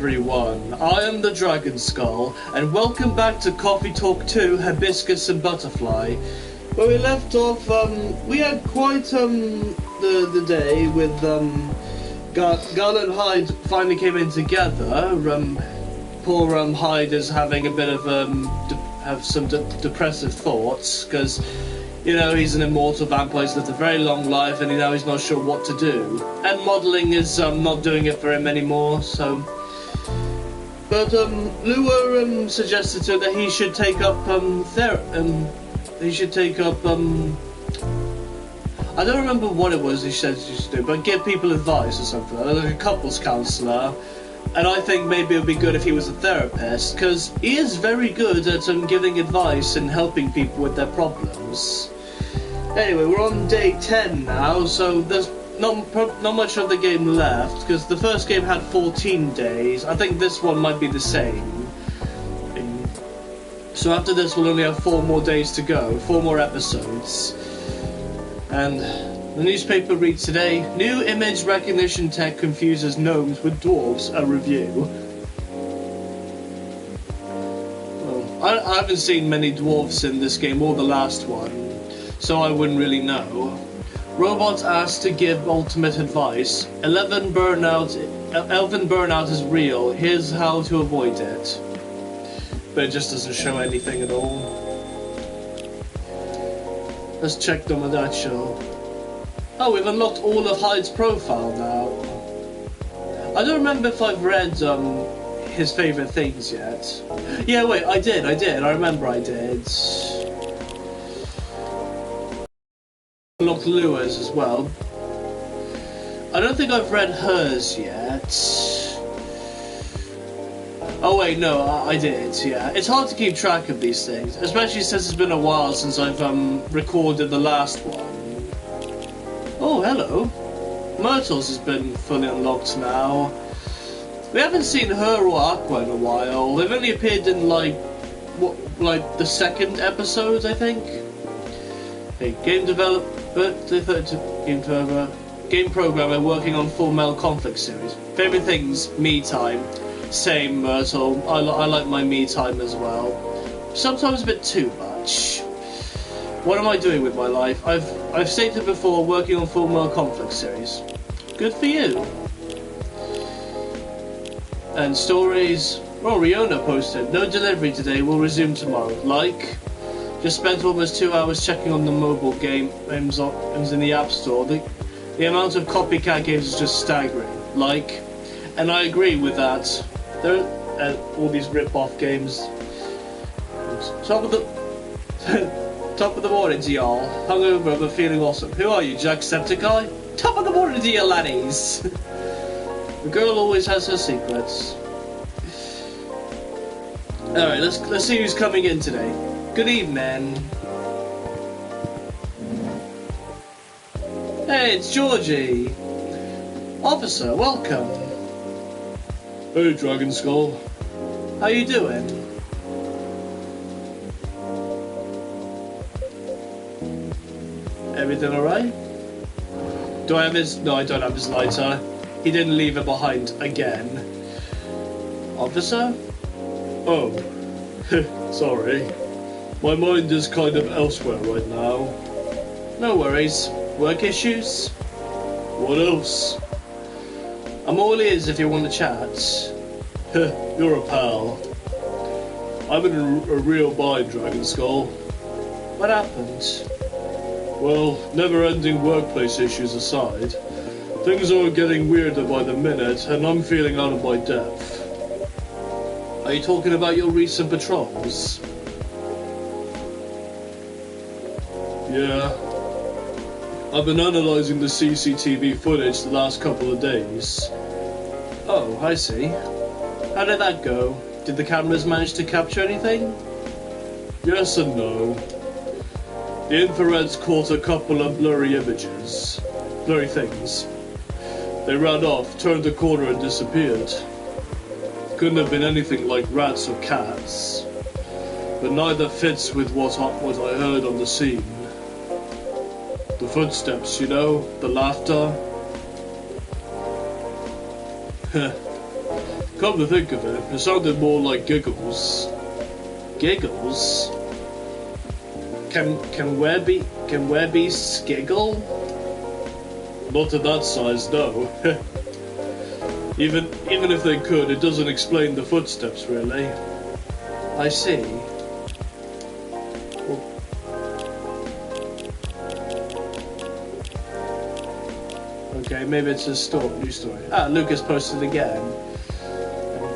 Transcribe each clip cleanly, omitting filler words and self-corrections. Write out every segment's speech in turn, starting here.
everyone, I am the Dragon Skull, and welcome back to Coffee Talk 2, Hibiscus and Butterfly. Where we left off, we had quite the day with Gull and Hyde finally came in together. Poor Hyde is having a bit of some depressive thoughts, because you know, he's an immortal vampire, he's lived a very long life, and now he's not sure what to do. And modelling is not doing it for him anymore, so... But Lua suggested to him that he should take up I don't remember what it was he said he should do, but give people advice or something, like a couples counsellor. And I think maybe it would be good if he was a therapist, because he is very good at giving advice and helping people with their problems. Anyway, we're on day 10 now, so there's not much of the game left, because the first game had 14 days. I think this one might be the same. So after this we'll only have 4 more days to go, 4 more episodes. And the newspaper reads today, new image recognition tech confuses gnomes with dwarves, a review. Well, I haven't seen many dwarves in this game or the last one, so I wouldn't really know. Robots asked to give ultimate advice. Elven burnout is real. Here's how to avoid it. But it just doesn't show anything at all. Let's check them with that show. Oh, we've unlocked all of Hyde's profile now. I don't remember if I've read his favourite things yet. Yeah, wait, I did. I remember I did. Unlocked Lua's as well. I don't think I've read hers yet. Oh wait, no, I did, yeah. It's hard to keep track of these things, especially since it's been a while since I've recorded the last one. Oh, hello. Myrtle's has been fully unlocked now. We haven't seen her or Aqua in a while. They've only appeared in like the second episode, I think. Hey, game developer, game programmer working on Full Metal Conflict series. Favorite things, me time. Same, Myrtle. I like my me time as well. Sometimes a bit too much. What am I doing with my life? I've stated before, working on Full Metal Conflict series. Good for you. And stories. Oh, Riona posted, no delivery today, will resume tomorrow. Like, just spent almost 2 hours checking on the mobile games in the App Store. The amount of copycat games is just staggering. Like, and I agree with that. There are all these rip-off games. Top of the morning to y'all. Hungover but feeling awesome. Who are you, Jacksepticeye? Top of the morning to you, laddies. The girl always has her secrets. Alright, let's see who's coming in today. Good evening. Hey, it's Georgie. Officer, welcome. Hey, Dragon Skull. How you doing? Everything alright? Do I have his... No, I don't have his lighter. He didn't leave it behind again. Officer? Oh. Sorry. My mind is kind of elsewhere right now. No worries. Work issues? What else? I'm all ears if you want to chat. You're a pal. I'm in a real bind, Dragon Skull. What happened? Well, never-ending workplace issues aside, things are getting weirder by the minute, and I'm feeling out of my depth. Are you talking about your recent patrols? Yeah. I've been analysing the CCTV footage the last couple of days. Oh, I see. How did that go? Did the cameras manage to capture anything? Yes and no. The infrareds caught a couple of blurry things. They ran off, turned the corner and disappeared. Couldn't have been anything like rats or cats. But neither fits with what I heard on the scene. The footsteps, you know, the laughter. Come to think of it, it sounded more like giggles. Giggles? Can werebeasts giggle? Not to that size, no. Even if they could, it doesn't explain the footsteps, really. I see. Okay, maybe it's a new story. Ah, Lucas posted again.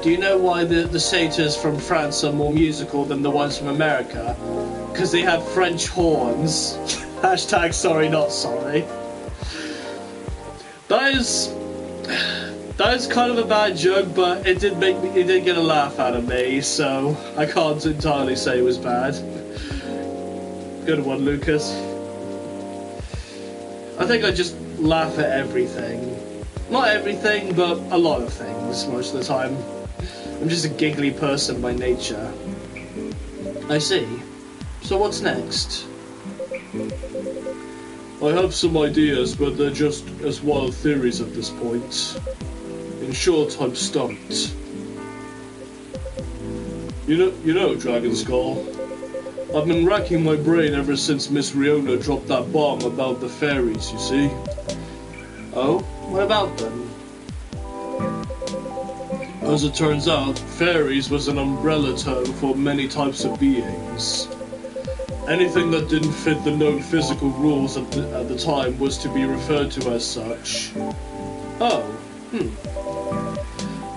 Do you know why the satyrs from France are more musical than the ones from America? Because they have French horns. Hashtag sorry not sorry. That is kind of a bad joke, but it did get a laugh out of me, so I can't entirely say it was bad. Good one, Lucas. I think I just laugh at everything. Not everything, but a lot of things most of the time. I'm just a giggly person by nature. I see. So what's next? I have some ideas, but they're just as wild theories at this point. In short, I'm stumped. You know, Dragon Skull, I've been racking my brain ever since Miss Riona dropped that bomb about the fairies, you see. Oh? What about them? As it turns out, fairies was an umbrella term for many types of beings. Anything that didn't fit the known physical rules at the time was to be referred to as such. Oh,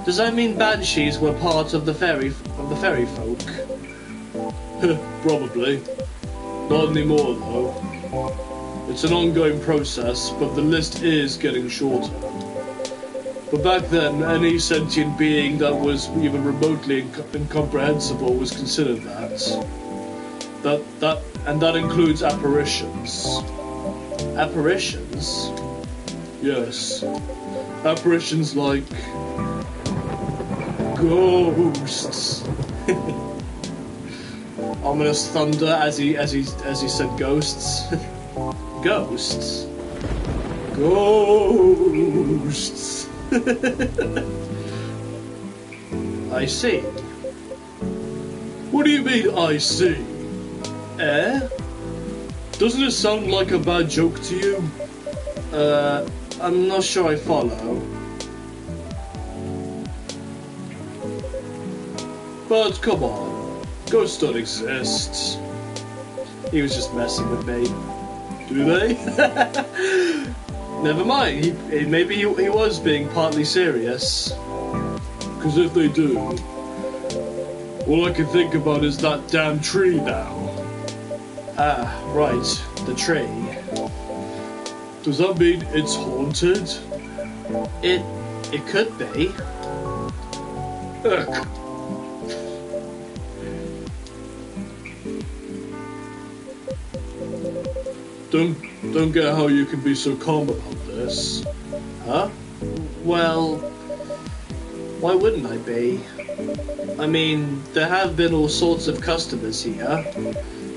Does that mean banshees were part of the fairy folk? Probably. Not anymore, though. It's an ongoing process, but the list is getting shorter. But back then, any sentient being that was even remotely incomprehensible was considered that. And that includes apparitions. Apparitions? Yes. Apparitions like ghosts. Ominous thunder as he said ghosts. Ghosts. Ghosts. I see. What do you mean, I see? Eh? Doesn't it sound like a bad joke to you? I'm not sure I follow. But come on, ghosts don't exist. He was just messing with me. Do they? Never mind, maybe he was being partly serious. Because if they do, all I can think about is that damn tree now. Ah, right, the tree. Does that mean it's haunted? It could be. Ugh. Don't get how you can be so calm about this. Huh? Well, why wouldn't I be? I mean, there have been all sorts of customers here.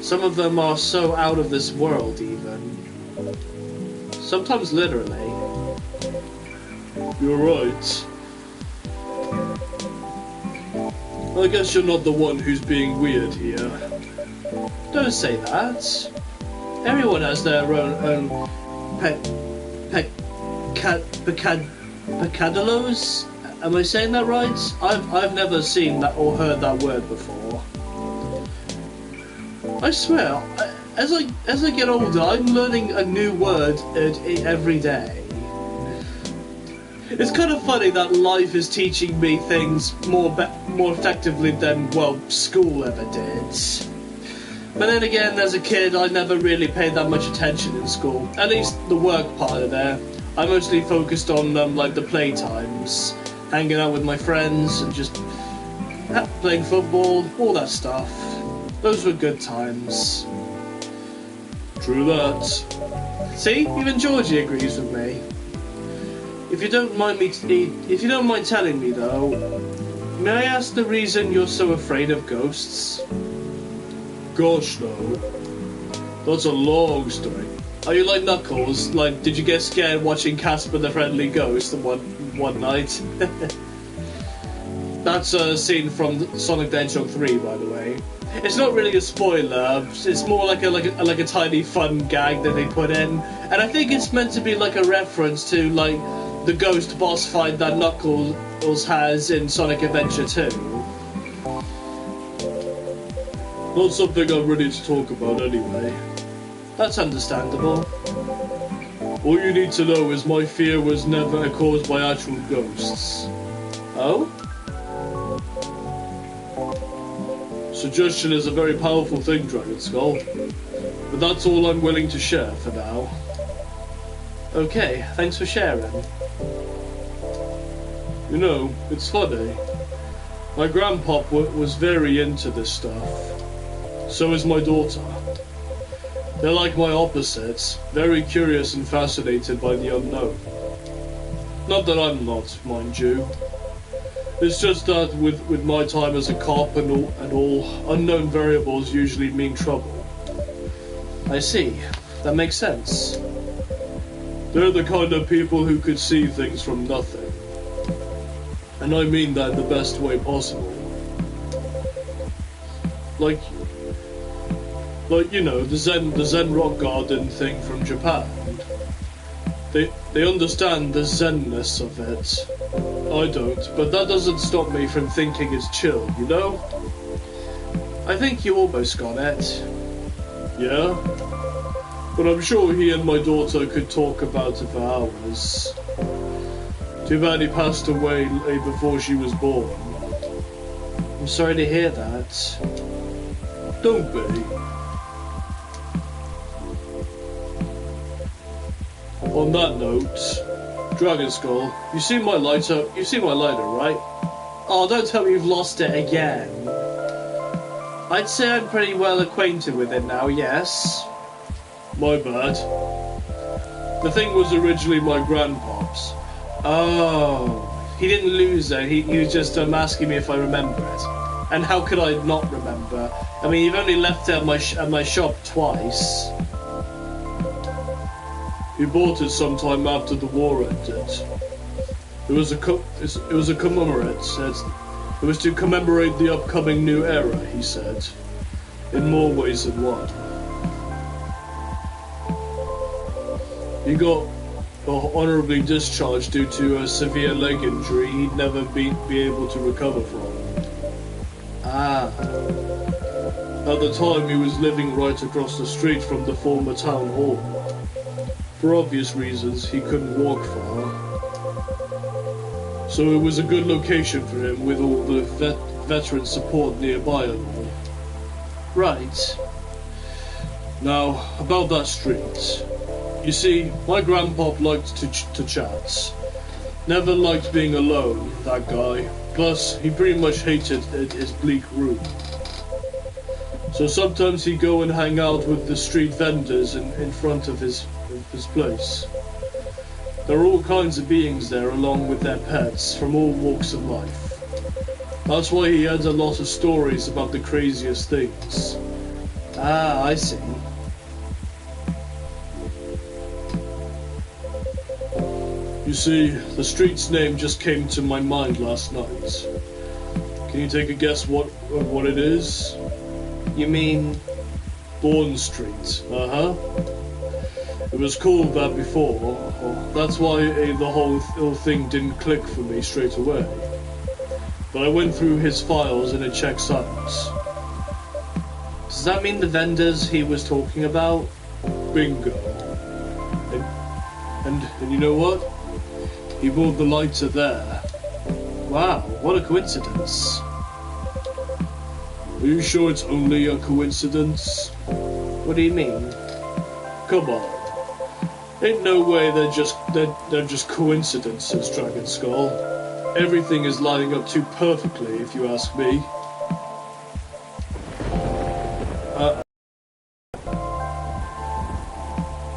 Some of them are so out of this world, even. Sometimes literally. You're right. I guess you're not the one who's being weird here. Don't say that. Everyone has their own peccadillos? Am I saying that right? I've never seen that or heard that word before. I swear, as I get older, I'm learning a new word every day. It's kind of funny that life is teaching me things more effectively than, well, school ever did. But then again, as a kid, I never really paid that much attention in school. At least the work part of there. I mostly focused on like the playtimes, hanging out with my friends and just playing football, all that stuff. Those were good times. True that. See, even Georgie agrees with me. If you don't mind telling me though, may I ask the reason you're so afraid of ghosts? Gosh, no. That's a long story. Are you like Knuckles? Like, did you get scared watching Casper the Friendly Ghost one night? That's a scene from Sonic the Hedgehog 3, by the way. It's not really a spoiler. It's more like a tiny fun gag that they put in, and I think it's meant to be like a reference to like the ghost boss fight that Knuckles has in Sonic Adventure 2. Not something I'm ready to talk about anyway. That's understandable. All you need to know is my fear was never caused by actual ghosts. Oh? Suggestion is a very powerful thing, Dragon Skull. But that's all I'm willing to share for now. Okay, thanks for sharing. You know, it's funny. My grandpop was very into this stuff. So is my daughter. They're like my opposites, very curious and fascinated by the unknown. Not that I'm not, mind you. It's just that with my time as a cop and all, unknown variables usually mean trouble. I see. That makes sense. They're the kind of people who could see things from nothing. And I mean that in the best way possible. Like you know, the Zen rock garden thing from Japan. They understand the Zenness of it. I don't, but that doesn't stop me from thinking it's chill, you know? I think you almost got it. Yeah? But I'm sure he and my daughter could talk about it for hours. Too bad he passed away before she was born. I'm sorry to hear that. Don't be. On that note, Dragon Skull, you see my lighter, right? Oh, don't tell me you've lost it again. I'd say I'm pretty well acquainted with it now, yes. My bad. The thing was originally my grandpop's. Oh, he didn't lose it, he was just asking me if I remember it. And how could I not remember? I mean, you've only left it at my shop twice. He bought it sometime after the war ended. It was a commemorate. It was to commemorate the upcoming new era, he said, in more ways than one. He got honorably discharged due to a severe leg injury he'd never be able to recover from. Ah. At the time, he was living right across the street from the former town hall. For obvious reasons, he couldn't walk far. So it was a good location for him with all the veteran support nearby and all. Right. Now, about that street. You see, my grandpop liked to chat. Never liked being alone, that guy. Plus, he pretty much hated his bleak room. So sometimes he'd go and hang out with the street vendors in front of his place. There are all kinds of beings there along with their pets from all walks of life. That's why he had a lot of stories about the craziest things. Ah, I see. You see, the street's name just came to my mind last night. Can you take a guess what it is? You mean Bourne Street? Uh-huh. It was called that before. That's why the whole thing didn't click for me straight away. But I went through his files and it checks out. Does that mean the vendors he was talking about? Bingo. And you know what? He bought the lighter there. Wow, what a coincidence. Are you sure it's only a coincidence? What do you mean? Come on. Ain't no way they're just coincidences, Dragon Skull. Everything is lining up too perfectly, if you ask me.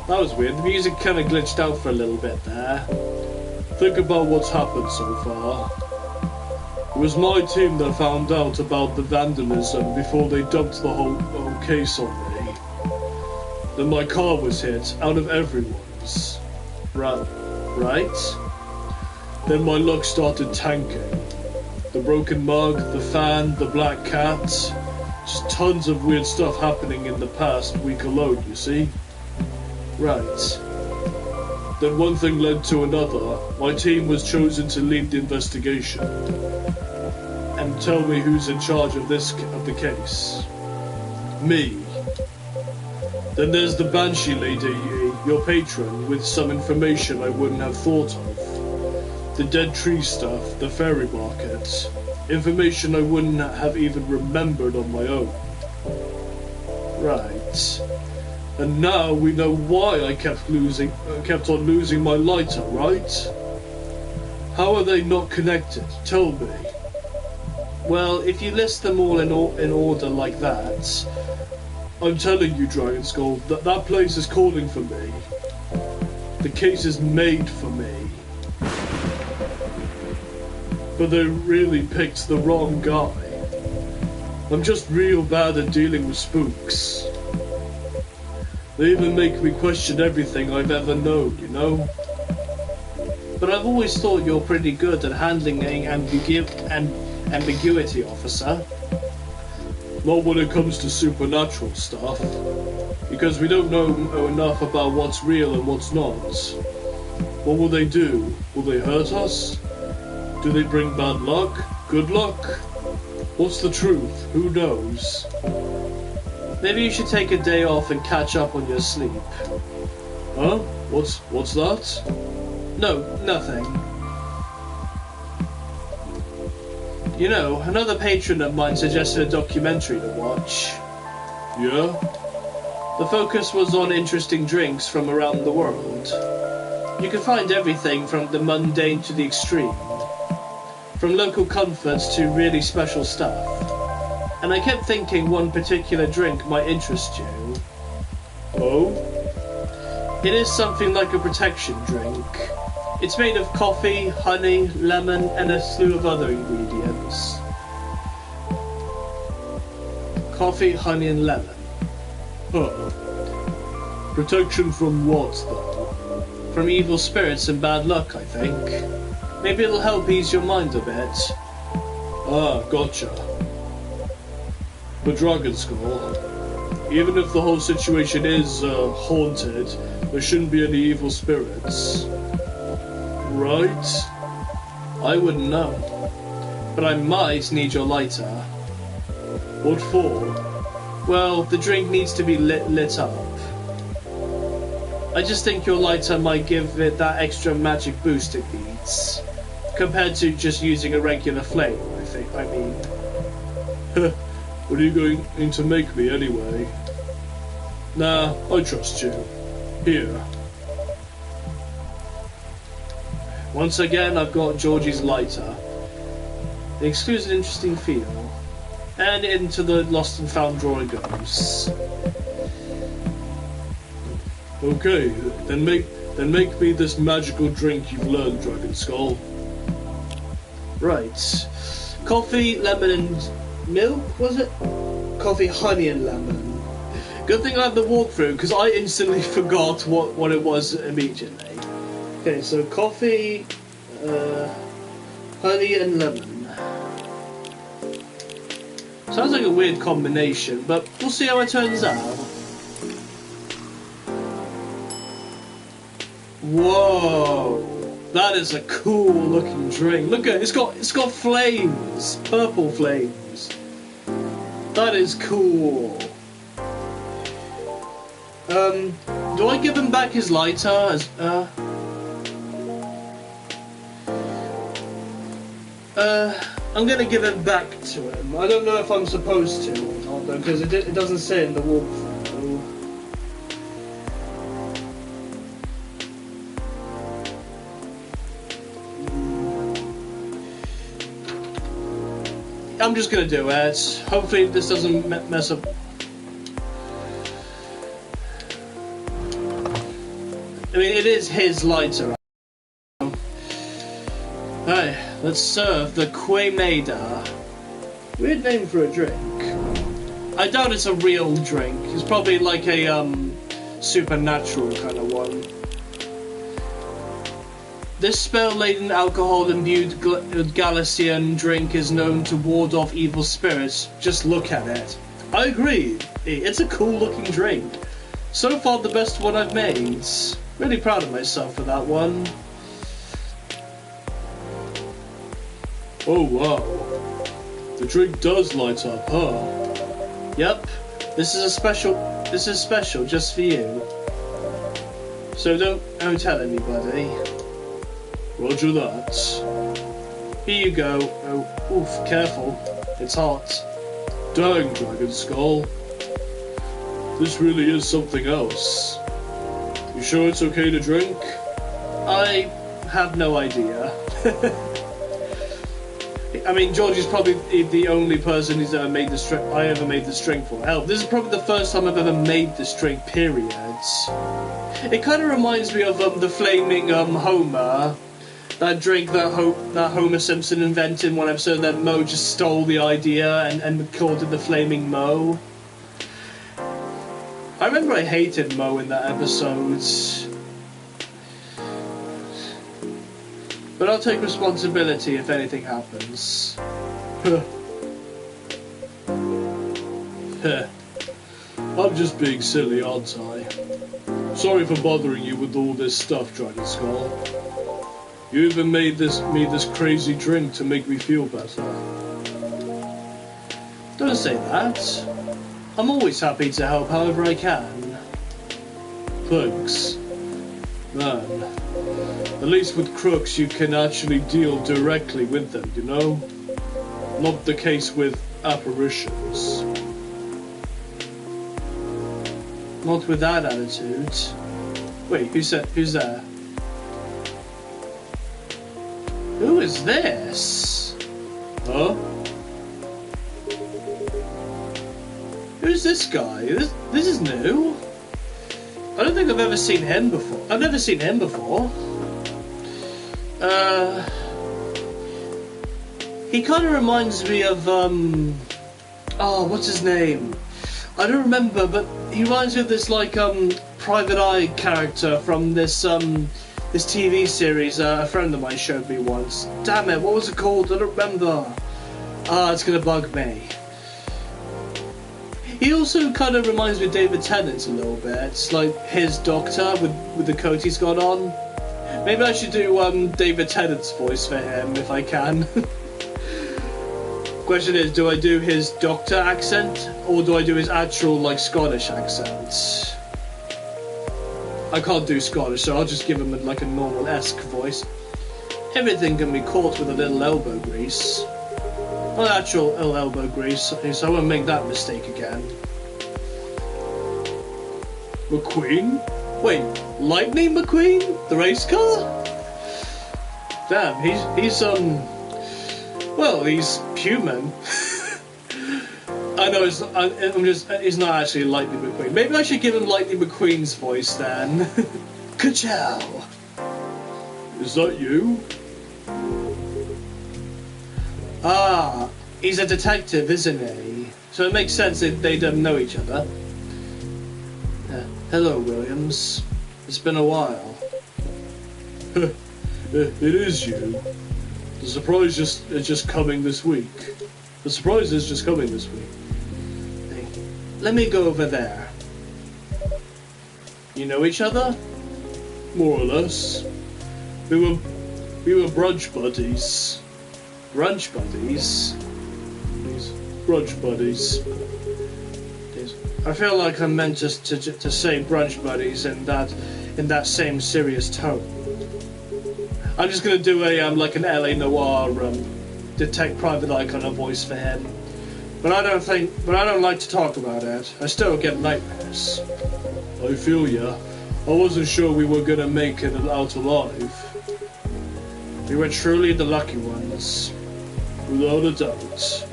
That was weird. The music kind of glitched out for a little bit there. Think about what's happened so far. It was my team that found out about the vandalism before they dumped the whole case on me. Then my car was hit, out of everyone's. Right? Then my luck started tanking. The broken mug, the fan, the black cat. Just tons of weird stuff happening in the past week alone, you see? Right. Then one thing led to another. My team was chosen to lead the investigation. And tell me who's in charge of the case. Me. Then there's the Banshee lady, your patron, with some information I wouldn't have thought of. The dead tree stuff, the fairy market. Information I wouldn't have even remembered on my own. Right. And now we know why I kept on losing my lighter, right? How are they not connected? Tell me. Well, if you list them all in order like that, I'm telling you, Dragon Skull, that place is calling for me. The case is made for me. But they really picked the wrong guy. I'm just real bad at dealing with spooks. They even make me question everything I've ever known, you know? But I've always thought you're pretty good at handling ambiguity, officer. Not when it comes to supernatural stuff. Because we don't know enough about what's real and what's not. What will they do? Will they hurt us? Do they bring bad luck? Good luck? What's the truth? Who knows? Maybe you should take a day off and catch up on your sleep. Huh? What's that? No, nothing. You know, another patron of mine suggested a documentary to watch. Yeah? The focus was on interesting drinks from around the world. You can find everything from the mundane to the extreme. From local comforts to really special stuff. And I kept thinking one particular drink might interest you. Oh? It is something like a protection drink. It's made of coffee, honey, lemon, and a slew of other ingredients. Coffee, honey, and lemon. Huh. Protection from what, though? From evil spirits and bad luck, I think. Maybe it'll help ease your mind a bit. Ah, gotcha. But Dragon Skull, even if the whole situation is haunted, there shouldn't be any evil spirits. Right? I wouldn't know. But I might need your lighter. What for? Well, the drink needs to be lit up. I just think your lighter might give it that extra magic boost it needs. Compared to just using a regular flame, I mean. What are you going to make me anyway? Nah, I trust you. Here. Once again, I've got Georgie's lighter. It excludes an interesting feel. And into the lost and found drawer it goes. Okay, then make me this magical drink you've learned, Dragon Skull. Right. Coffee, lemon and milk, was it? Coffee, honey and lemon. Good thing I have the walkthrough, because I instantly forgot what it was immediately. Okay, so coffee, honey and lemon. Sounds like a weird combination, but we'll see how it turns out. Whoa, that is a cool looking drink. Look at it, it's got flames, purple flames. That is cool. Do I give him back his lighter? I'm gonna give it back to him. I don't know if I'm supposed to or not, though, because it doesn't say in the walkthrough. I'm just gonna do it. Hopefully this doesn't mess up. I mean, it is his lighter. Alright, let's serve the Quaymada. Weird name for a drink. I doubt it's a real drink. It's probably like a supernatural kind of one. This spell-laden, alcohol-imbued Galician drink is known to ward off evil spirits. Just look at it. I agree. It's a cool-looking drink. So far, the best one I've made. Really proud of myself for that one. Oh wow. The drink does light up, huh? Yep. This is special just for you. So don't tell anybody. Roger that. Here you go. Oh, oof, careful. It's hot. Dang, Dragon Skull. This really is something else. You sure it's okay to drink? I have no idea. I mean, George is probably the only person who's ever made this drink. I ever made this drink for. Hell, this is probably the first time I've ever made this drink. Period. It kind of reminds me of the flaming Homer, that drink that Homer Simpson invented in one episode. That Mo just stole the idea and called it the Flaming Mo. I remember I hated Mo in that episode. But I'll take responsibility if anything happens. I'm just being silly, aren't I? Sorry for bothering you with all this stuff, Dragon Skull. You even made me this crazy drink to make me feel better. Don't say that. I'm always happy to help however I can. Thanks. Man, at least with crooks you can actually deal directly with them, you know? Not the case with apparitions. Not with that attitude. Wait, who's there? Who is this? Huh? Who's this guy? This is new. I don't think I've ever seen him before. I've never seen him before. He kind of reminds me of, oh, what's his name? I don't remember, but he reminds me of this, like, Private Eye character from this TV series a friend of mine showed me once. Damn it, what was it called? I don't remember. It's gonna bug me. He also kind of reminds me of David Tennant a little bit. It's like his doctor with the coat he's got on. Maybe I should do David Tennant's voice for him if I can. Question is, do I do his doctor accent or do I do his actual like Scottish accent? I can't do Scottish, so I'll just give him like a normal esque voice. Everything can be caught with a little elbow grease. Not actual elbow grease, so I won't make that mistake again. McQueen? Wait, Lightning McQueen? The race car? Damn, he's well, he's human. I know he's not actually Lightning McQueen. Maybe I should give him Lightning McQueen's voice then. Ka-chow! Is that you? Ah, he's a detective, isn't he? So it makes sense that they don't know each other. Hello, Williams. It's been a while. It is you. The surprise is just coming this week. The surprise is just coming this week. Hey, let me go over there. You know each other? More or less. We were brunch buddies. Brunch buddies? These brunch buddies. I feel like I'm meant to say brunch buddies in that same serious tone. I'm just gonna do a like an LA Noir detect private eye kind of voice for him. But I don't like to talk about it. I still get nightmares. I feel ya. I wasn't sure we were gonna make it out alive. We were truly the lucky ones. Without a doubt.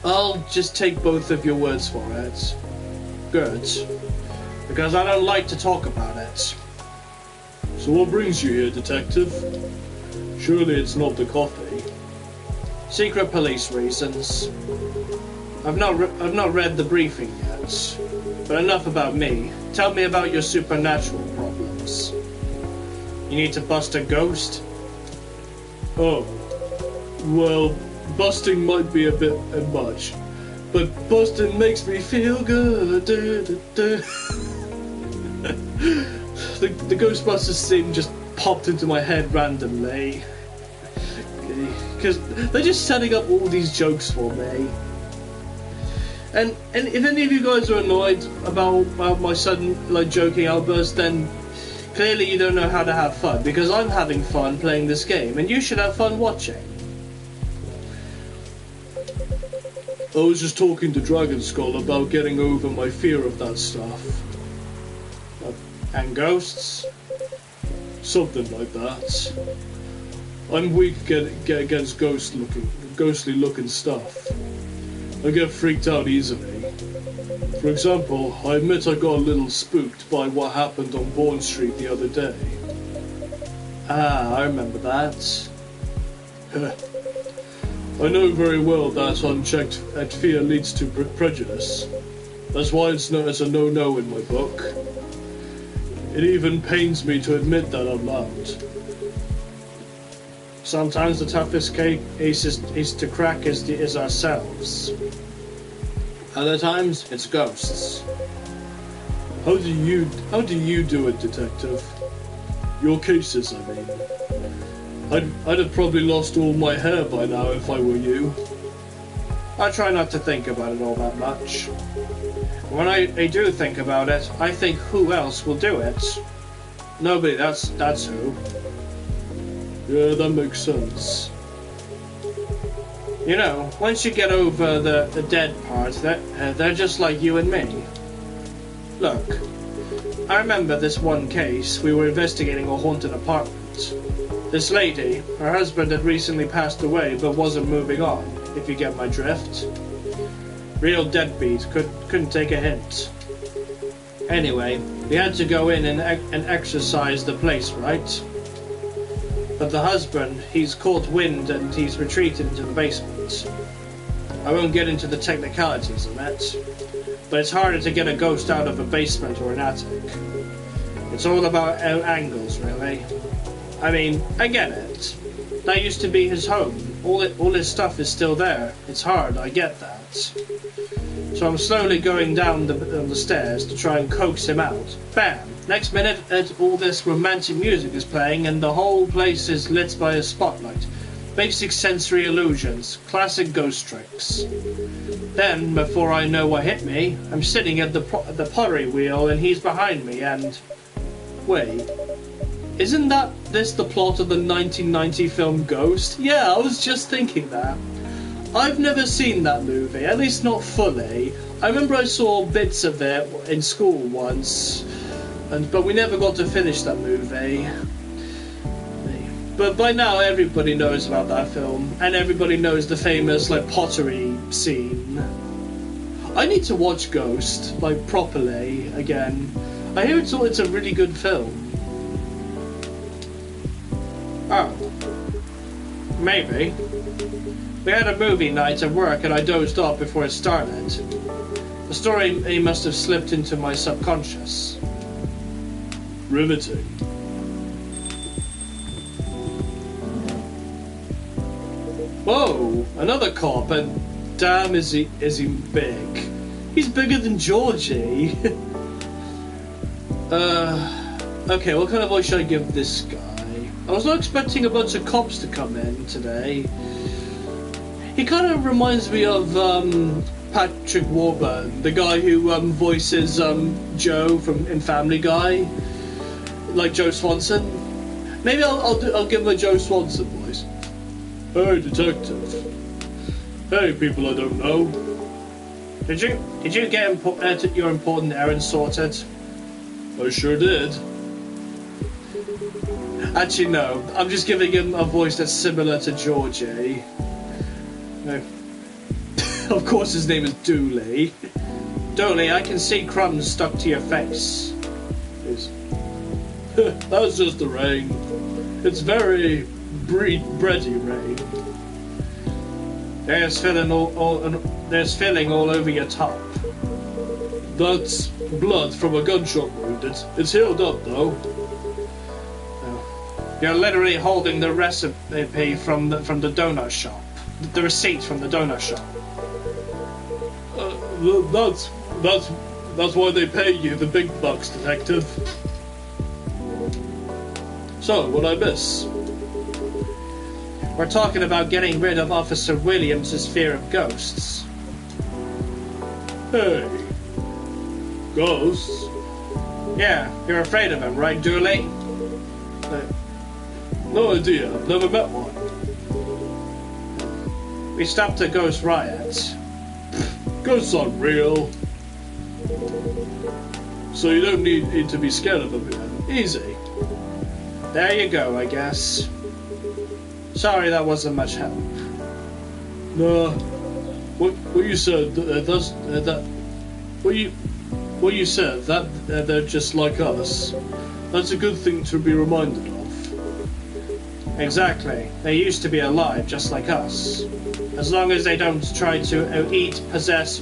I'll just take both of your words for it. Good. Because I don't like to talk about it. So what brings you here, detective? Surely it's not the coffee. Secret police reasons. I've not read the briefing yet. But enough about me. Tell me about your supernatural problems. You need to bust a ghost? Oh, well, busting might be a bit much, but busting makes me feel good. The Ghostbusters theme just popped into my head randomly. Because they're just setting up all these jokes for me. And if any of you guys are annoyed about my sudden joking outburst, then clearly you don't know how to have fun, because I'm having fun playing this game, and you should have fun watching. I was just talking to Dragon Skull about getting over my fear of that stuff. And ghosts? Something like that. I'm weak against ghostly looking stuff. I get freaked out easily. For example, I admit I got a little spooked by what happened on Bourne Street the other day. Ah, I remember that. I know very well that unchecked fear leads to prejudice. That's why it's known as a no-no in my book. It even pains me to admit that out loud. Sometimes the toughest case is to crack is ourselves. Other times, it's ghosts. How do you do it, detective? Your cases, I mean. I'd have probably lost all my hair by now if I were you. I try not to think about it all that much. When I do think about it, I think who else will do it? Nobody, that's who. Yeah, that makes sense. You know, once you get over the dead part, they're just like you and me. Look, I remember this one case. We were investigating a haunted apartment. This lady, her husband had recently passed away but wasn't moving on, if you get my drift. Real deadbeat, couldn't take a hint. Anyway, we had to go in and exorcise the place, right? But the husband, he's caught wind and he's retreated into the basement. I won't get into the technicalities of that, but it's harder to get a ghost out of a basement or an attic. It's all about angles, really. I mean, I get it. That used to be his home. All his stuff is still there. It's hard, I get that. So I'm slowly going down the stairs to try and coax him out. Bam! Next minute, all this romantic music is playing and the whole place is lit by a spotlight. Basic sensory illusions. Classic ghost tricks. Then, before I know what hit me, I'm sitting at the pottery wheel and he's behind me and... Wait. Isn't this the plot of the 1990 film Ghost? Yeah, I was just thinking that. I've never seen that movie, at least not fully. I remember I saw bits of it in school once, but we never got to finish that movie. But by now everybody knows about that film, and everybody knows the famous pottery scene. I need to watch Ghost, properly, again. I hear it's a really good film. Oh. Maybe. We had a movie night at work and I dozed off before it started. The story must have slipped into my subconscious. Riveting. Whoa! Another cop, and damn is he big. He's bigger than Georgie. Okay, what kind of voice should I give this guy? I was not expecting a bunch of cops to come in today. He kind of reminds me of Patrick Warburton, the guy who voices Joe in Family Guy, like Joe Swanson. Maybe I'll give him a Joe Swanson voice. Hey, detective. Hey, people I don't know. Did you get your important errand sorted? I sure did. Actually, no. I'm just giving him a voice that's similar to Georgie. No. Of course his name is Dooley. Dooley, I can see crumbs stuck to your face. That was just the rain. It's very bready rain. There's filling all over your top. That's blood from a gunshot wound. It's healed up though. You're literally holding the recipe from the donut shop. The receipt from the donut shop. That's why they pay you the big bucks, detective. So, what'd I miss? We're talking about getting rid of Officer Williams' fear of ghosts. Hey. Ghosts? Yeah, you're afraid of him, right, Dooley? No idea. I've never met one. We stopped a ghost riot. Ghosts aren't real. So you don't need to be scared of them again. Easy. There you go, I guess. Sorry that wasn't much help. Nah. What you said, what you said, that they're just like us. That's a good thing to be reminded of. Exactly. They used to be alive, just like us. As long as they don't try to eat, possess,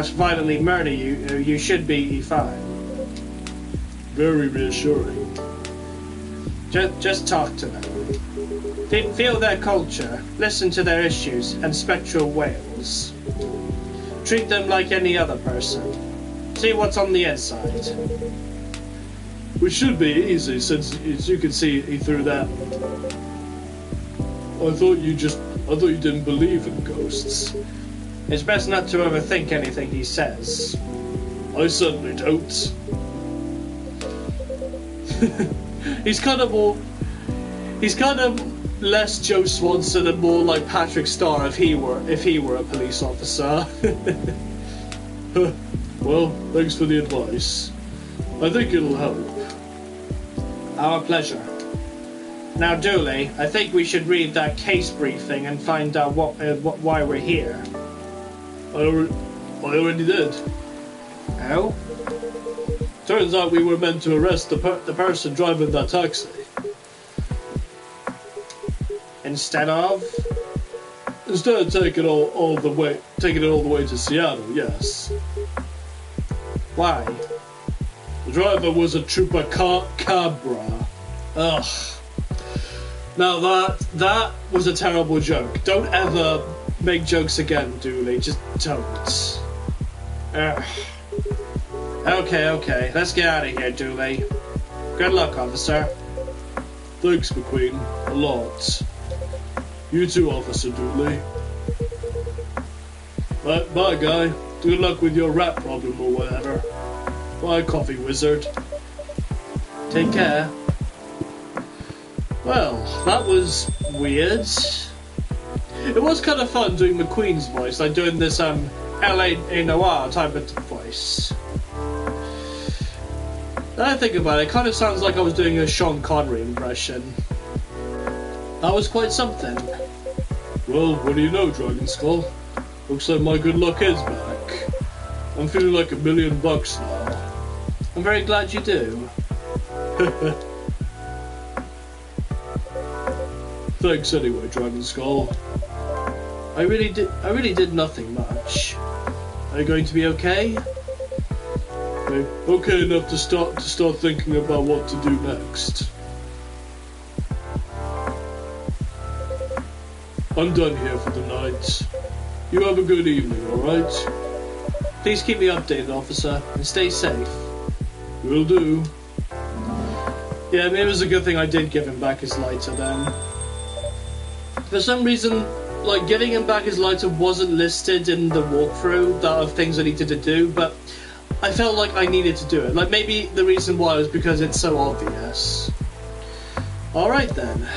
violently murder you, you should be fine. Very reassuring. Just talk to them. Feel their culture, listen to their issues and spectral wails. Treat them like any other person. See what's on the inside. Which should be easy, since as you can see through that. I thought you didn't believe in ghosts. It's best not to overthink anything he says. I certainly don't. He's kind of less Joe Swanson and more like Patrick Starr if he were a police officer. Well, thanks for the advice. I think it'll help. Our pleasure. Now, Dooley, I think we should read that case briefing and find out why we're here. I already did. Oh? Turns out we were meant to arrest the person driving that taxi. Instead of taking it all the way to Seattle, yes. Why? The driver was a chupacabra. Ugh. Now that was a terrible joke. Don't ever make jokes again, Dooley. Just don't. Ugh. Okay. Let's get out of here, Dooley. Good luck, officer. Thanks, McQueen. A lot. You too, Officer Dooley. Bye, guy. Good luck with your rat problem or whatever. Bye, coffee wizard. Take care. Well, that was weird. It was kind of fun doing McQueen's voice, like doing this L.A. Noir type of voice. Now I think about it, it kind of sounds like I was doing a Sean Connery impression. That was quite something. Well, what do you know, Dragon Skull? Looks like my good luck is back. I'm feeling like $1 million now. I'm very glad you do. Thanks anyway, Dragon Skull. I really did nothing much. Are you going to be okay? Okay enough to start thinking about what to do next. I'm done here for the night. You have a good evening, alright? Please keep me updated, officer, and stay safe. Will do. Yeah, maybe it was a good thing I did give him back his lighter then. For some reason, like, giving him back his lighter wasn't listed in the walkthrough of things I needed to do, but I felt like I needed to do it. Like, maybe the reason why was because it's so obvious. Alright then.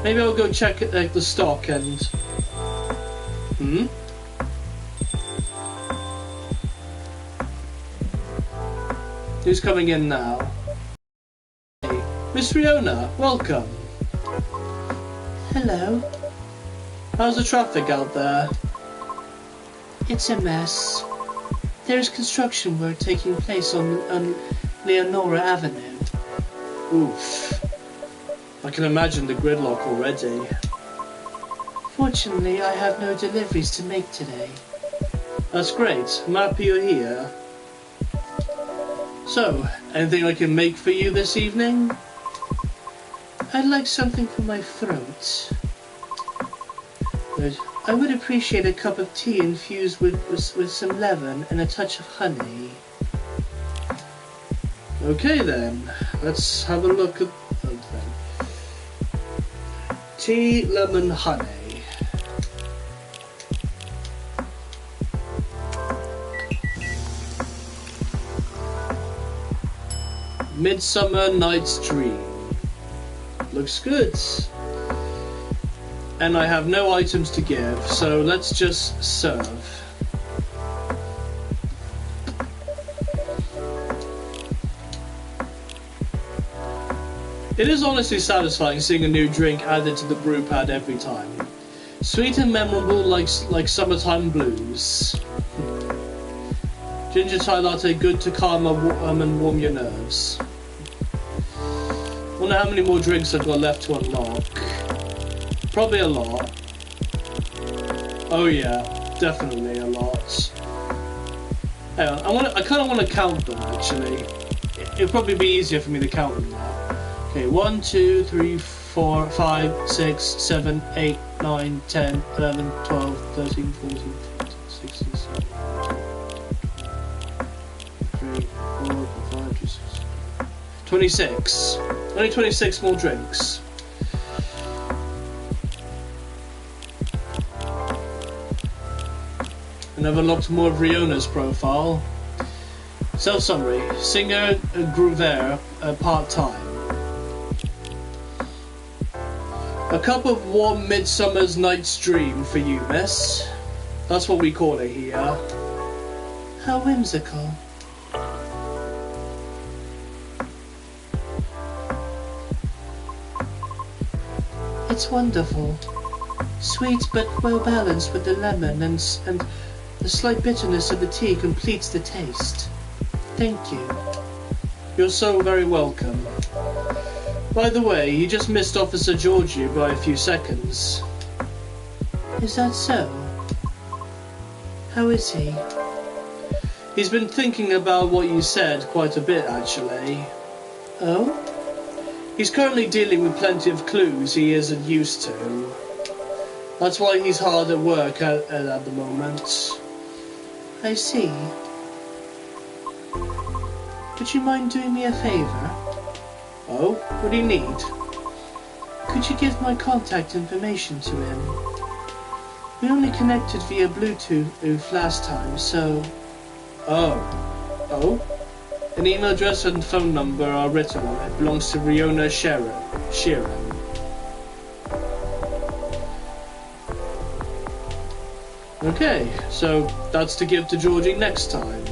Maybe I'll go check the stock and... Who's coming in now? Hey, Miss Riona, welcome. Hello. How's the traffic out there? It's a mess. There's construction work taking place on Leonora Avenue. Oof. I can imagine the gridlock already. Fortunately, I have no deliveries to make today. That's great. I'm happy you're here. So, anything I can make for you this evening? I'd like something for my throat. Good. I would appreciate a cup of tea infused with some lemon and a touch of honey. Okay then, let's have a look at them. Tea, lemon, honey. Midsummer Night's Dream. Looks good. And I have no items to give, so let's just serve. It is honestly satisfying seeing a new drink added to the brew pad every time. Sweet and memorable like summertime blues. Ginger chai latte, good to calm and warm your nerves. Wonder how many more drinks I've got left to unlock. Probably a lot. Oh yeah, definitely a lot. Hang on, I kind of want to count them actually. It'll probably be easier for me to count them now. Okay, 1, 2, 3, 4, 5, 6, 7, 8, 9, 10, 11, 12, 13, 14, 15, 16, 17, 3, 4, 5, 6, 26. Only 26 more drinks. And I've unlocked more of Riona's profile. Self-summary. Singer Groover, part-time. A cup of warm midsummer's night's dream for you, miss. That's what we call it here. How whimsical. It's wonderful. Sweet but well balanced with the lemon, and the slight bitterness of the tea completes the taste. Thank you. You're so very welcome. By the way, you just missed Officer Georgie by a few seconds. Is that so? How is he? He's been thinking about what you said quite a bit, actually. Oh? He's currently dealing with plenty of clues he isn't used to. That's why he's hard at work at the moment. I see. Would you mind doing me a favour? Oh? What do you need? Could you give my contact information to him? We only connected via Bluetooth last time, so... Oh? An email address and phone number are written on it. Belongs to Riona Sheeran. Okay, so that's to give to Georgie next time.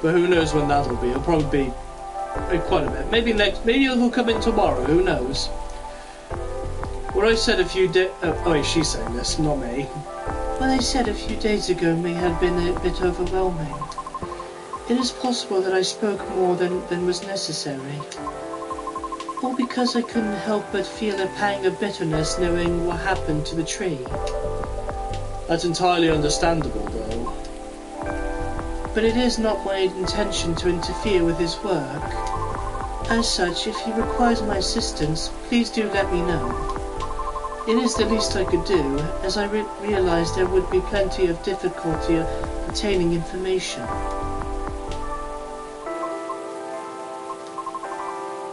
But who knows when that'll be? It'll probably be quite a bit. Maybe he'll come in tomorrow. Who knows? What I said a few days... oh wait, she's saying this, not me. What I said a few days ago may have been a bit overwhelming. It is possible that I spoke more than was necessary. All because I couldn't help but feel a pang of bitterness knowing what happened to the tree. That's entirely understandable, though. But it is not my intention to interfere with his work. As such, if he requires my assistance, please do let me know. It is the least I could do, as I realized there would be plenty of difficulty obtaining information.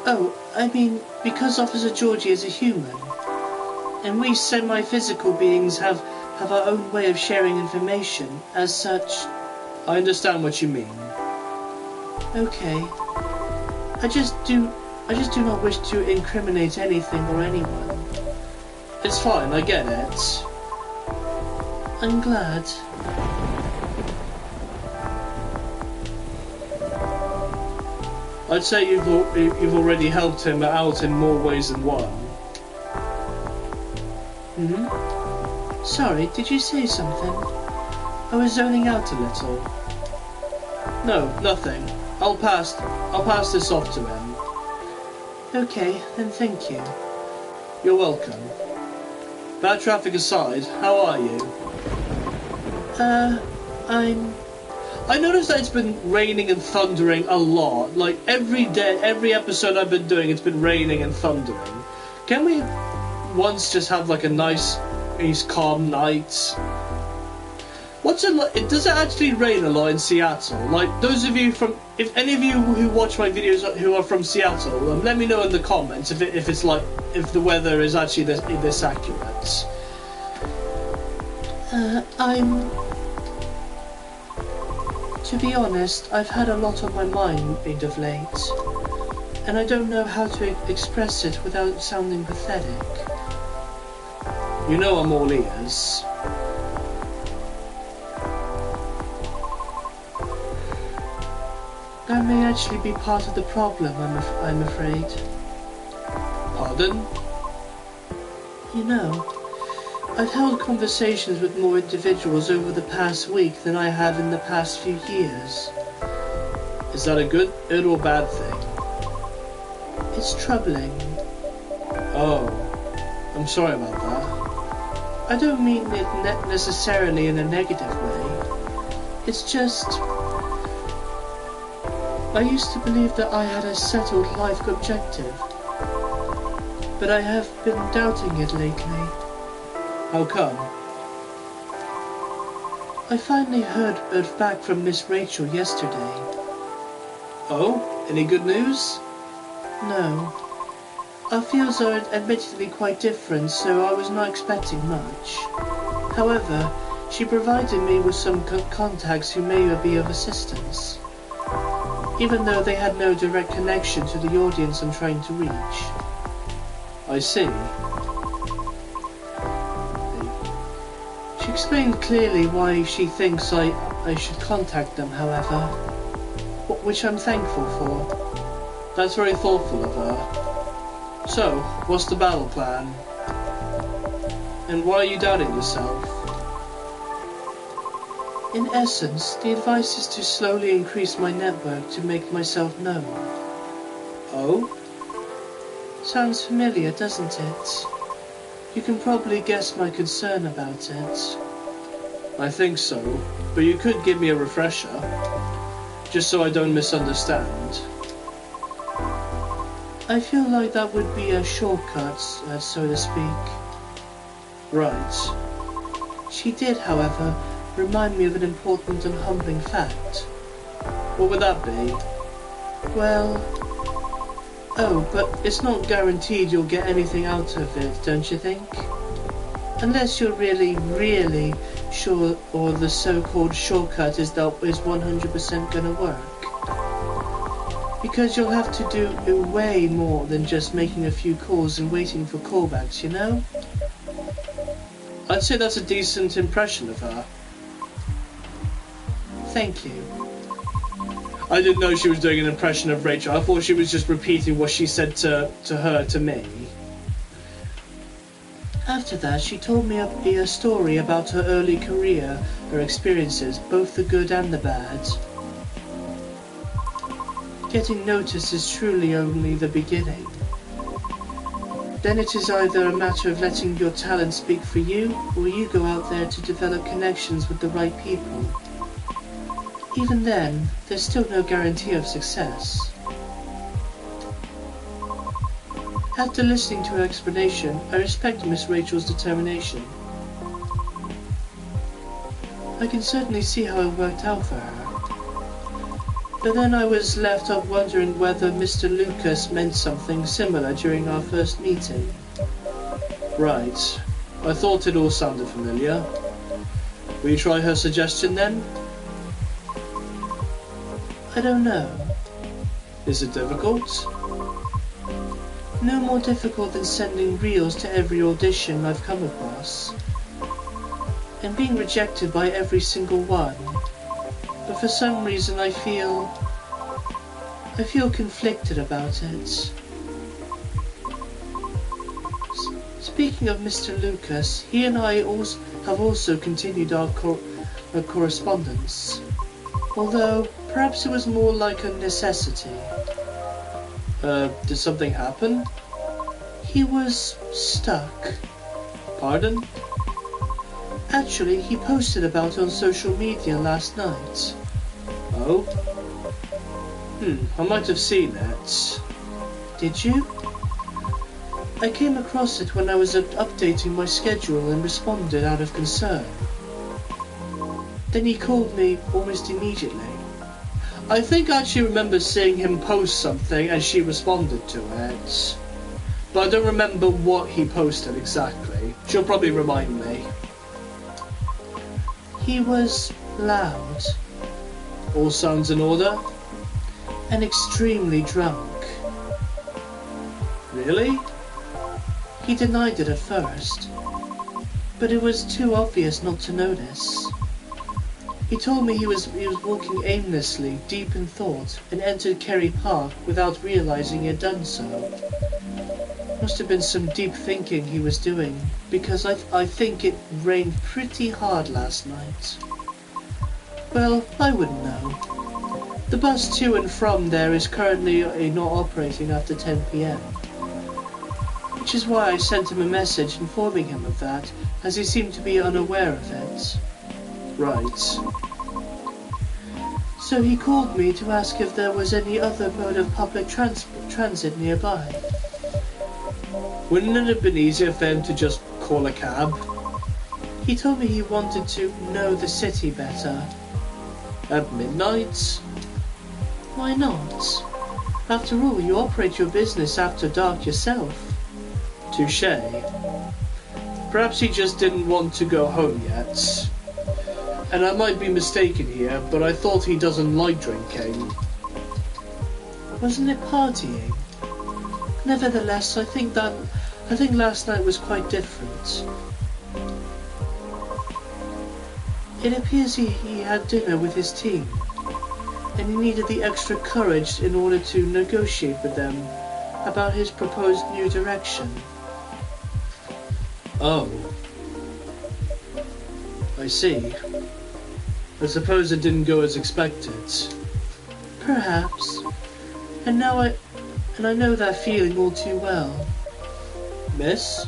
Oh, I mean, because Officer Georgie is a human, and we semi-physical beings have our own way of sharing information, as such... I understand what you mean. Okay. I just do not wish to incriminate anything or anyone. It's fine, I get it. I'm glad. I'd say you've already helped him out in more ways than one. Sorry, did you say something? I was zoning out a little. No, nothing. I'll pass this off to him. Okay, then thank you. You're welcome. Bad traffic aside, how are you? I noticed that it's been raining and thundering a lot. Like, every day, every episode I've been doing, it's been raining and thundering. Can we once just have, like, a nice, calm night? What's it like? Does it actually rain a lot in Seattle? Like, those of you from... If any of you who watch my videos who are from Seattle, let me know in the comments if it's like... If the weather is actually this accurate. To be honest, I've had a lot on my mind of late, and I don't know how to express it without sounding pathetic. You know I'm all ears. That may actually be part of the problem, I'm afraid. Pardon? You know, I've held conversations with more individuals over the past week than I have in the past few years. Is that a good or bad thing? It's troubling. Oh, I'm sorry about that. I don't mean it necessarily in a negative way. It's just... I used to believe that I had a settled life objective, but I have been doubting it lately. How come? I finally heard back from Miss Rachel yesterday. Oh? Any good news? No. Our fields are admittedly quite different, so I was not expecting much. However, she provided me with some contacts who may be of assistance, even though they had no direct connection to the audience I'm trying to reach. I see. She explained clearly why she thinks I should contact them, however, which I'm thankful for. That's very thoughtful of her. So, what's the battle plan? And why are you doubting yourself? In essence, the advice is to slowly increase my network to make myself known. Oh? Sounds familiar, doesn't it? You can probably guess my concern about it. I think so, but you could give me a refresher, just so I don't misunderstand. I feel like that would be a shortcut, so to speak. Right. She did, however, remind me of an important and humbling fact. What would that be? Well... Oh, but it's not guaranteed you'll get anything out of it, don't you think? Unless you're really, really sure, or the so-called shortcut is 100% gonna work. Because you'll have to do way more than just making a few calls and waiting for callbacks, you know? I'd say that's a decent impression of her. Thank you. I didn't know she was doing an impression of Rachel. I thought she was just repeating what she said to me. After that, she told me a story about her early career, her experiences, both the good and the bad. Getting noticed is truly only the beginning. Then it is either a matter of letting your talent speak for you, or you go out there to develop connections with the right people. Even then, there's still no guarantee of success. After listening to her explanation, I respect Miss Rachel's determination. I can certainly see how it worked out for her. But then I was left up wondering whether Mr. Lucas meant something similar during our first meeting. Right. I thought it all sounded familiar. Will you try her suggestion then? I don't know. Is it difficult? No more difficult than sending reels to every audition I've come across, and being rejected by every single one. But for some reason I feel conflicted about it. Speaking of Mr. Lucas, he and I have also continued our correspondence, although perhaps it was more like a necessity. Did something happen? He was stuck. Pardon? Actually, he posted about it on social media last night. Oh? I might have seen it. Did you? I came across it when I was updating my schedule and responded out of concern. Then he called me almost immediately. I think I actually remember seeing him post something and she responded to it. But I don't remember what he posted exactly. She'll probably remind me. He was loud. All sounds in order? And extremely drunk. Really? He denied it at first, but it was too obvious not to notice. He told me he was walking aimlessly, deep in thought, and entered Kerry Park without realizing he had done so. Must have been some deep thinking he was doing, because I think it rained pretty hard last night. Well, I wouldn't know. The bus to and from there is currently not operating after 10 p.m. Which is why I sent him a message informing him of that, as he seemed to be unaware of it. Right. So he called me to ask if there was any other mode of public transit nearby. Wouldn't it have been easier for him to just call a cab? He told me he wanted to know the city better. At midnight? Why not? After all, you operate your business after dark yourself. Touché. Perhaps he just didn't want to go home yet. And I might be mistaken here, but I thought he doesn't like drinking. Wasn't it partying? Nevertheless, I think last night was quite different. It appears he had dinner with his team, and he needed the extra courage in order to negotiate with them about his proposed new direction. Oh. I see. I suppose it didn't go as expected. Perhaps. And I know that feeling all too well. Miss?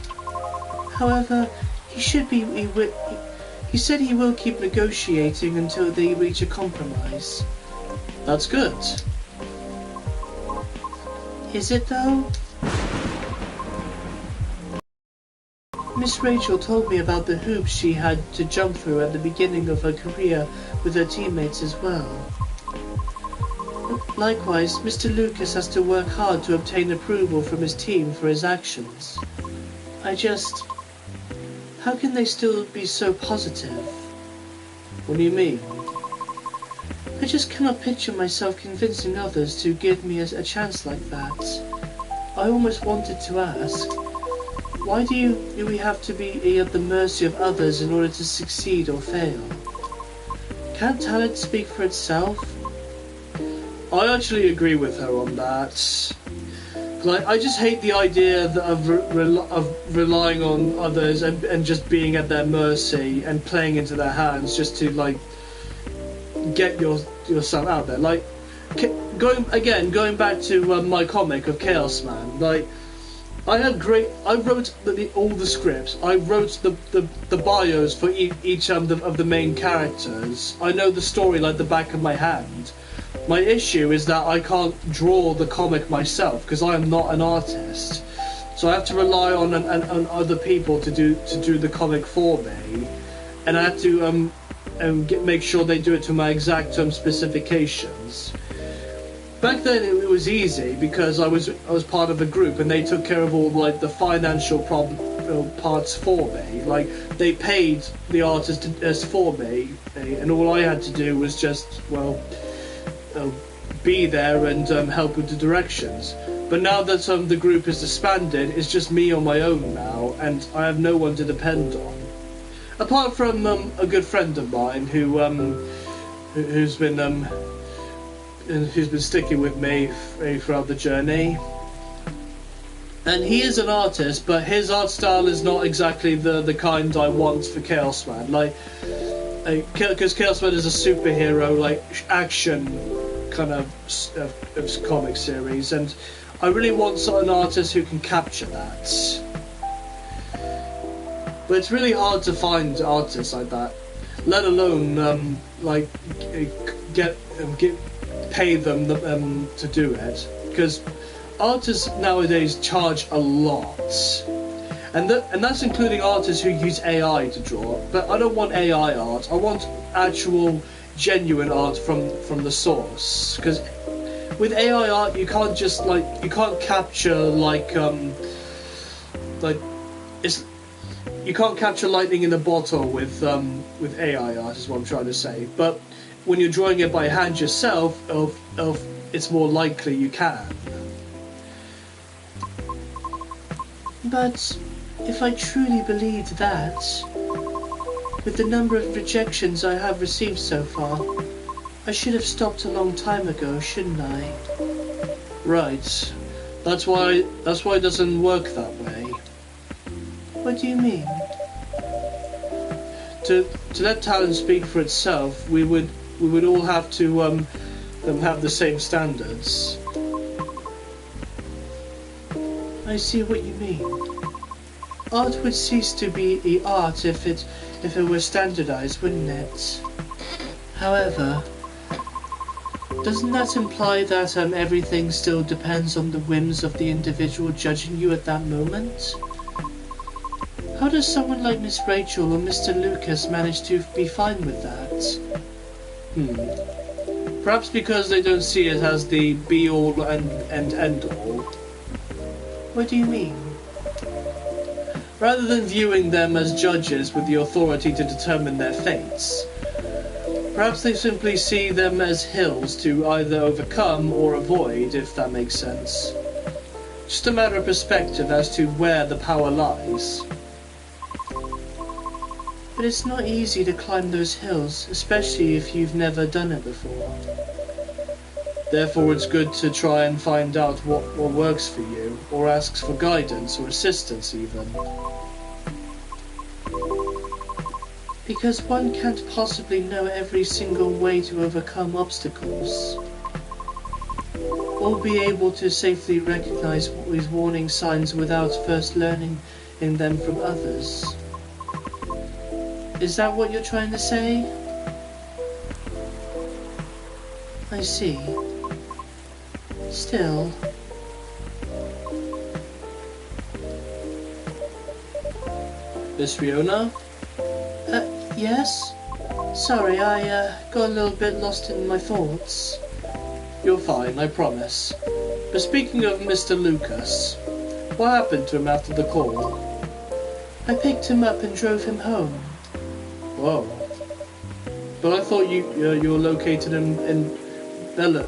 However, he said he will keep negotiating until they reach a compromise. That's good. Is it though? Miss Rachel told me about the hoops she had to jump through at the beginning of her career with her teammates as well. Likewise, Mr. Lucas has to work hard to obtain approval from his team for his actions. How can they still be so positive? What do you mean? I just cannot picture myself convincing others to give me a chance like that. I almost wanted to ask, why do we have to be at the mercy of others in order to succeed or fail? Can't talent speak for itself? I actually agree with her on that. I just hate the idea of relying on others and just being at their mercy and playing into their hands just to get yourself out there. Going back to my comic of Chaos Man. I wrote all the scripts. I wrote the bios for each of the main characters. I know the story like the back of my hand. My issue is that I can't draw the comic myself because I am not an artist. So I have to rely on other people to do the comic for me, and I have to make sure they do it to my exact specifications. Back then it was easy because I was part of a group and they took care of all the financial parts for me. They paid the artist for me, and all I had to do was just be there and help with the directions. But now that the group is disbanded, it's just me on my own now, and I have no one to depend on. Apart from a good friend of mine who's been sticking with me throughout the journey. And he is an artist, but his art style is not exactly the kind I want for Chaos Man. Because Chaos Man is a superhero, action kind of comic series, and I really want an artist who can capture that. But it's really hard to find artists like that, let alone pay them to do it, because artists nowadays charge a lot, and that's including artists who use AI to draw. But I don't want AI art. I want actual, genuine art from the source. Because with AI art, you can't just you can't capture you can't capture lightning in a bottle with AI art, is what I'm trying to say. But when you're drawing it by hand yourself, it's more likely you can. But if I truly believed that, with the number of rejections I have received so far, I should have stopped a long time ago, shouldn't I? Right. That's why it doesn't work that way. What do you mean? To let talent speak for itself, we would all have to have the same standards. I see what you mean. Art would cease to be art if it were standardized, wouldn't it? However, doesn't that imply that everything still depends on the whims of the individual judging you at that moment? How does someone like Miss Rachel or Mr. Lucas manage to be fine with that? Perhaps because they don't see it as the be-all and end-all. What do you mean? Rather than viewing them as judges with the authority to determine their fates, perhaps they simply see them as hills to either overcome or avoid, if that makes sense. Just a matter of perspective as to where the power lies. But it's not easy to climb those hills, especially if you've never done it before. Therefore, it's good to try and find out what works for you, or asks for guidance or assistance even. Because one can't possibly know every single way to overcome obstacles, or be able to safely recognize these warning signs without first learning them from others. Is that what you're trying to say? I see. Still... Miss Fiona? Yes? Sorry, I got a little bit lost in my thoughts. You're fine, I promise. But speaking of Mr. Lucas, what happened to him after the call? I picked him up and drove him home. Whoa. But I thought you were located in Bellew?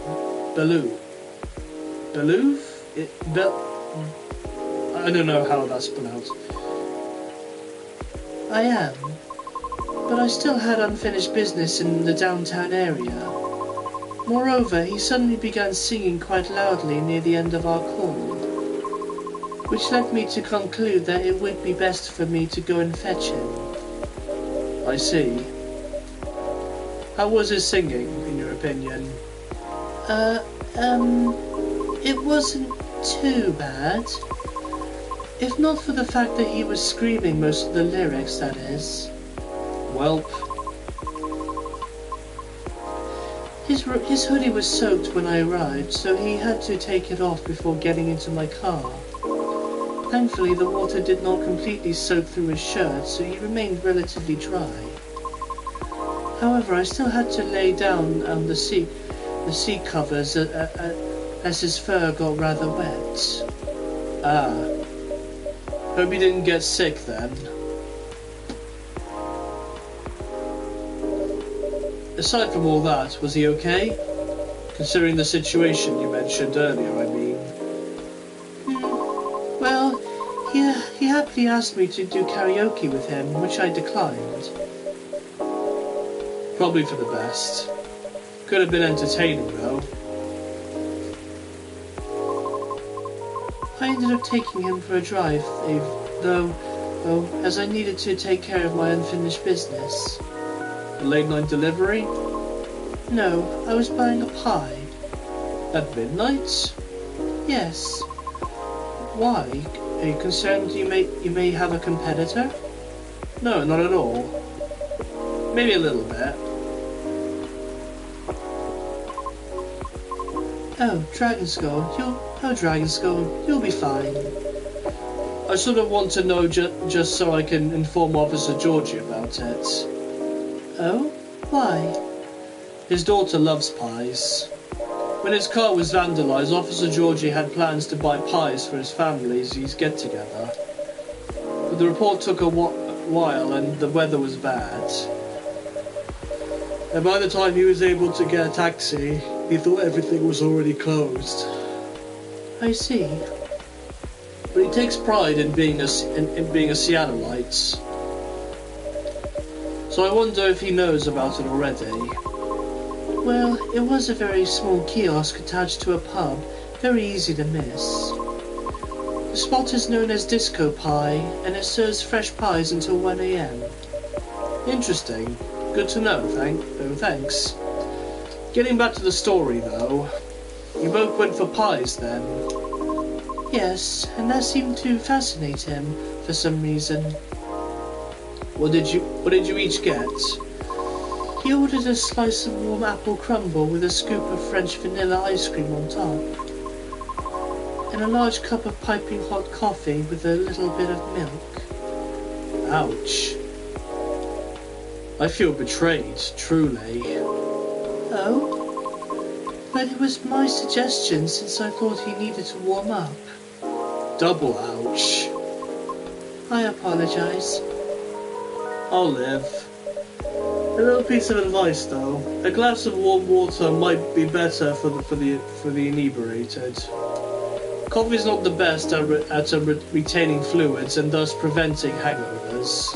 I don't know how that's pronounced. I am. But I still had unfinished business in the downtown area. Moreover, he suddenly began singing quite loudly near the end of our call, which led me to conclude that it would be best for me to go and fetch him. I see. How was his singing, in your opinion? It wasn't too bad. If not for the fact that he was screaming most of the lyrics, that is. Welp. His hoodie was soaked when I arrived, so he had to take it off before getting into my car. Thankfully, the water did not completely soak through his shirt, so he remained relatively dry. However, I still had to lay down the seat covers as his fur got rather wet. Ah. Hope he didn't get sick then. Aside from all that, was he okay? Considering the situation you mentioned earlier, I mean. Well, he happily asked me to do karaoke with him, which I declined. Probably for the best. Could have been entertaining, though. I ended up taking him for a drive, though, as I needed to take care of my unfinished business. A late-night delivery? No, I was buying a pie. At midnight? Yes. Why? Are you concerned you may have a competitor? No, not at all. Maybe a little bit. Oh, Dragon Skull, you'll be fine. I sort of want to know just so I can inform Officer Georgie about it. Oh? Why? His daughter loves pies. When his car was vandalised, Officer Georgie had plans to buy pies for his family's get-together. But the report took a while and the weather was bad. And by the time he was able to get a taxi, he thought everything was already closed. I see. But he takes pride in being a Seattleite. So I wonder if he knows about it already. Well, it was a very small kiosk attached to a pub, very easy to miss. The spot is known as Disco Pie, and it serves fresh pies until 1 a.m. Interesting. Good to know, thanks. Getting back to the story, though, you both went for pies then? Yes, and that seemed to fascinate him for some reason. What did you each get? He ordered a slice of warm apple crumble with a scoop of French vanilla ice cream on top, and a large cup of piping hot coffee with a little bit of milk. Ouch. I feel betrayed, truly. Oh? But it was my suggestion since I thought he needed to warm up. Double ouch. I apologize. I'll live. A little piece of advice, though. A glass of warm water might be better for the inebriated. Coffee's not the best at retaining fluids and thus preventing hangovers.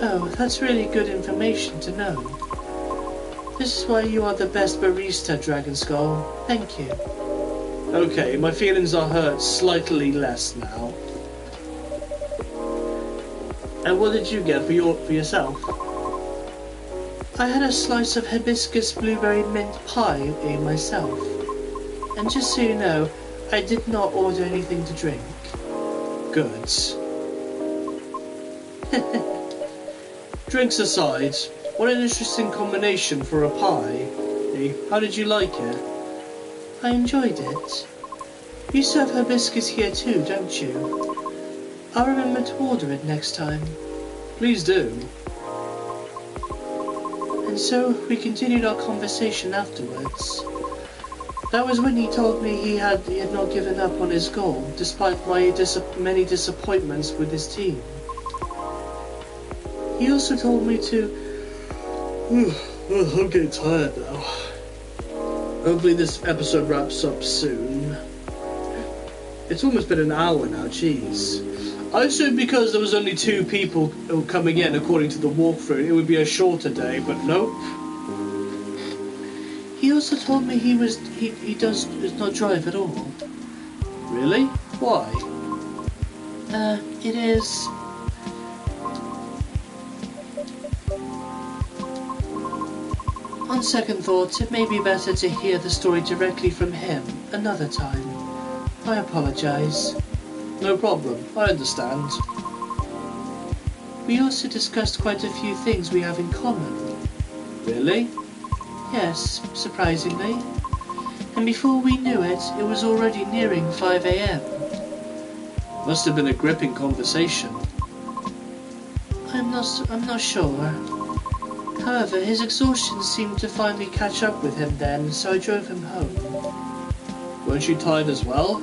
Oh, that's really good information to know. This is why you are the best barista, Dragon Skull. Thank you. Okay, my feelings are hurt slightly less now. And what did you get for yourself? I had a slice of hibiscus blueberry mint pie myself. And just so you know, I did not order anything to drink. Good. Drinks aside, what an interesting combination for a pie. How did you like it? I enjoyed it. You serve hibiscus here too, don't you? I'll remember to order it next time. Please do. And so we continued our conversation afterwards. That was when he told me he had not given up on his goal, despite my many disappointments with his team. He also told me to... I'm getting tired now. Hopefully this episode wraps up soon. It's almost been an hour now, jeez. I assumed because there was only 2 people coming in according to the walkthrough, it would be a shorter day, but nope. He also told me he does not drive at all. Really? Why? It is... On second thought, it may be better to hear the story directly from him another time. I apologize. No problem, I understand. We also discussed quite a few things we have in common. Really? Yes, surprisingly. And before we knew it, it was already nearing 5 a.m. Must have been a gripping conversation. I'm not sure. However, his exhaustion seemed to finally catch up with him then, so I drove him home. Weren't you tired as well?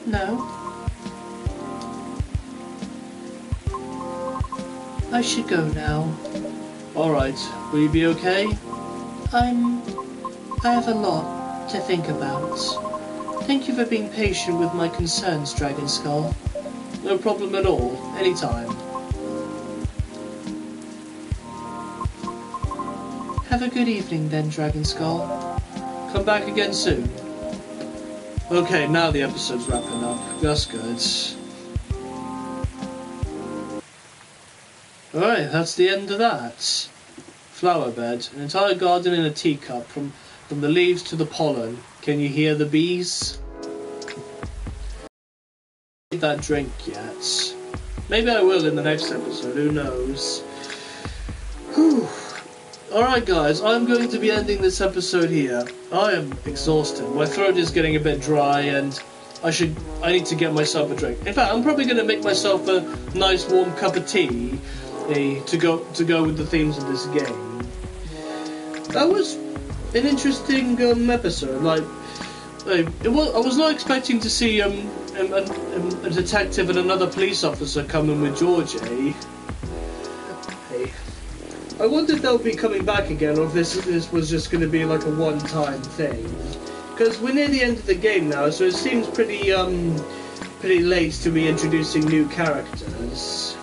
No. I should go now. Alright, will you be okay? I have a lot to think about. Thank you for being patient with my concerns, Dragon Skull. No problem at all, anytime. Have a good evening then, Dragon Skull. Come back again soon. Okay, now the episode's wrapping up. That's good. Alright, that's the end of that. Flower bed, an entire garden in a teacup, from the leaves to the pollen. Can you hear the bees? Not that drink yet. Maybe I will in the next episode, who knows. Whew. Alright guys, I'm going to be ending this episode here. I am exhausted. My throat is getting a bit dry and I need to get myself a drink. In fact, I'm probably going to make myself a nice warm cup of tea to go with the themes of this game. That was an interesting episode. I was not expecting to see a detective and another police officer come in with George, eh? I wonder if they'll be coming back again, or if this was just going to be like a one-time thing. Because we're near the end of the game now, so it seems pretty late to be introducing new characters.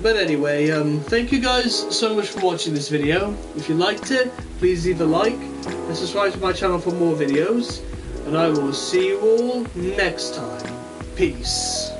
But anyway, thank you guys so much for watching this video. If you liked it, please leave a like and subscribe to my channel for more videos. And I will see you all next time. Peace.